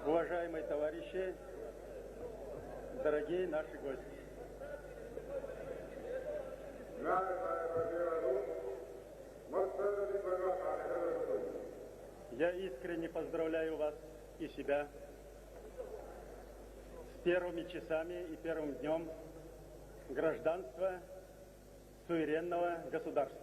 Уважаемые товарищи, дорогие наши гости. Я искренне поздравляю вас и себя с первыми часами и первым днем гражданства суверенного государства.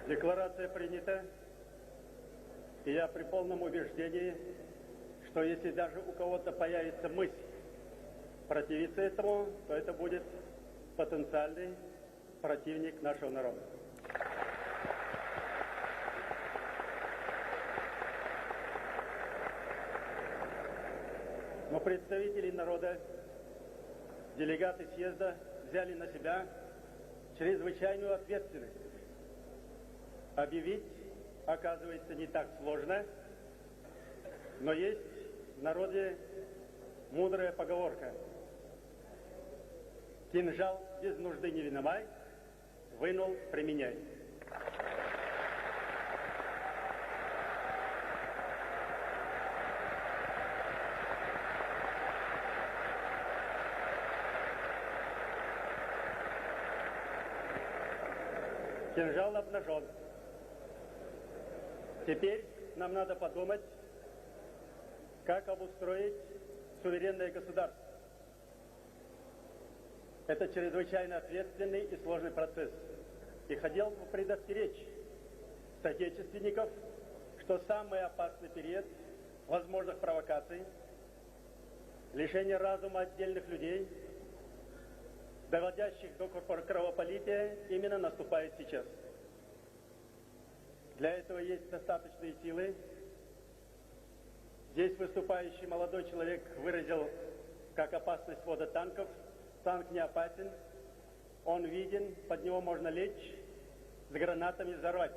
Декларация принята, и я при полном убеждении, что если даже у кого-то появится мысль противиться этому, то это будет потенциальный противник нашего народа. Но представители народа, делегаты съезда взяли на себя чрезвычайную ответственность. Объявить, оказывается, не так сложно, но есть в народе мудрая поговорка: кинжал без нужды не виновай, вынул, применяй. Кинжал обнажен. Теперь нам надо подумать, как обустроить суверенное государство. Это чрезвычайно ответственный и сложный процесс. И хотел бы предостеречь соотечественников, что самый опасный период возможных провокаций, лишения разума отдельных людей, доводящих до кровопролития, именно наступает сейчас. Для этого есть достаточные силы. Здесь выступающий молодой человек выразил как опасность ввода танков. Танк не опасен, он виден, под него можно лечь, с гранатами взорвать.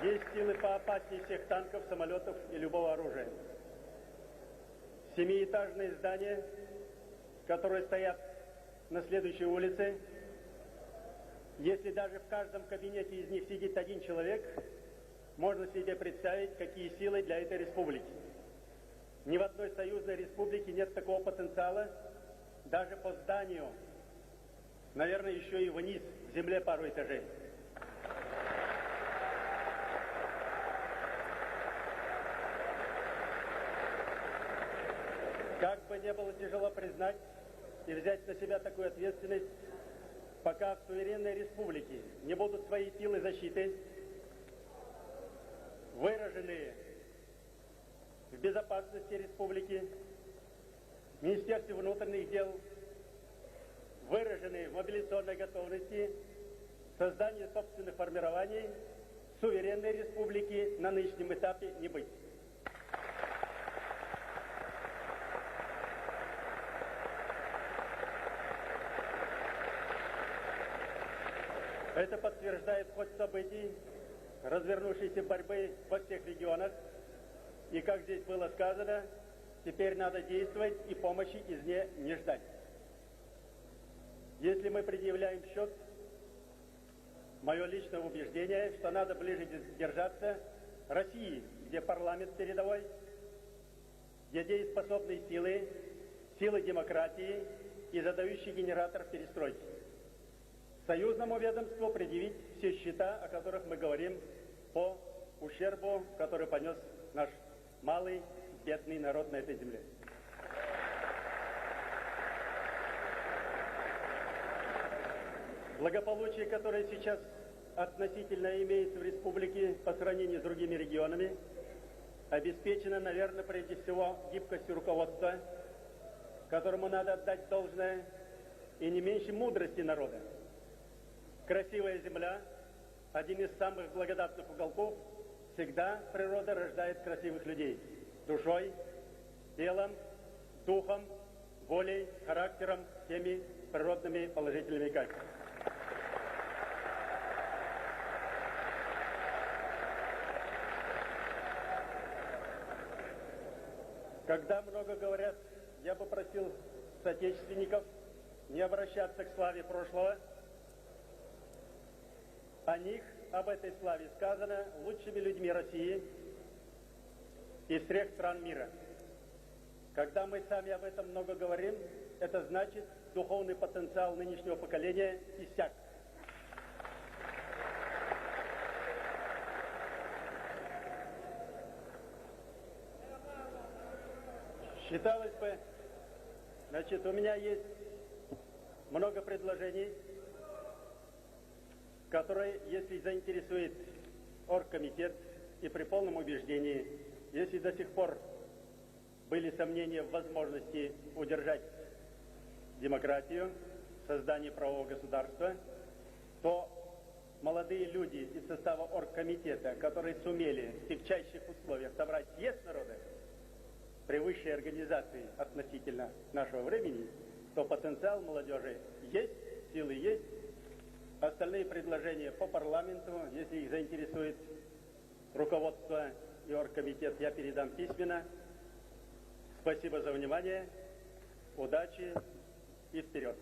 Есть силы поопаснее всех танков, самолетов и любого оружия. Семиэтажные здания, которые стоят на следующей улице, если даже в каждом кабинете из них сидит один человек, можно себе представить, какие силы для этой республики. Ни в одной союзной республике нет такого потенциала, даже по зданию, наверное, еще и вниз, в земле пару этажей. Как бы не было тяжело признать и взять на себя такую ответственность, пока в суверенной республике не будут свои силы защиты, выраженные в безопасности республики, в Министерстве внутренних дел, выраженные в мобилизационной готовности, создание собственных формирований, суверенной республики на нынешнем этапе не быть. Это подтверждает ход событий, развернувшейся борьбы во всех регионах. И, как здесь было сказано, теперь надо действовать и помощи извне не ждать. Если мы предъявляем счет, мое личное убеждение, что надо ближе держаться России, где парламент передовой, где дееспособные силы, силы демократии и задающий генератор перестройки. Союзному ведомству предъявить все счета, о которых мы говорим, по ущербу, который понес наш малый, бедный народ на этой земле. Благополучие, которое сейчас относительно имеется в республике по сравнению с другими регионами, обеспечено, наверное, прежде всего гибкостью руководства, которому надо отдать должное, и не меньше мудрости народа. Красивая земля, один из самых благодатных уголков, всегда природа рождает красивых людей душой, телом, духом, волей, характером, всеми природными положительными качествами. Когда много говорят, я бы просил соотечественников не обращаться к славе прошлого. О них, об этой славе сказано лучшими людьми России и всех стран мира. Когда мы сами об этом много говорим, это значит, духовный потенциал нынешнего поколения иссяк. Считалось бы, значит, у меня есть много предложений, которые, если заинтересует оргкомитет и при полном убеждении, если до сих пор были сомнения в возможности удержать демократию, создание правового государства, то молодые люди из состава оргкомитета, которые сумели в тягчайших условиях собрать съезд народа при высшей организации относительно нашего времени, то потенциал молодежи есть, силы есть. Остальные предложения по парламенту, если их заинтересует руководство и оргкомитет, я передам письменно. Спасибо за внимание, удачи и вперед!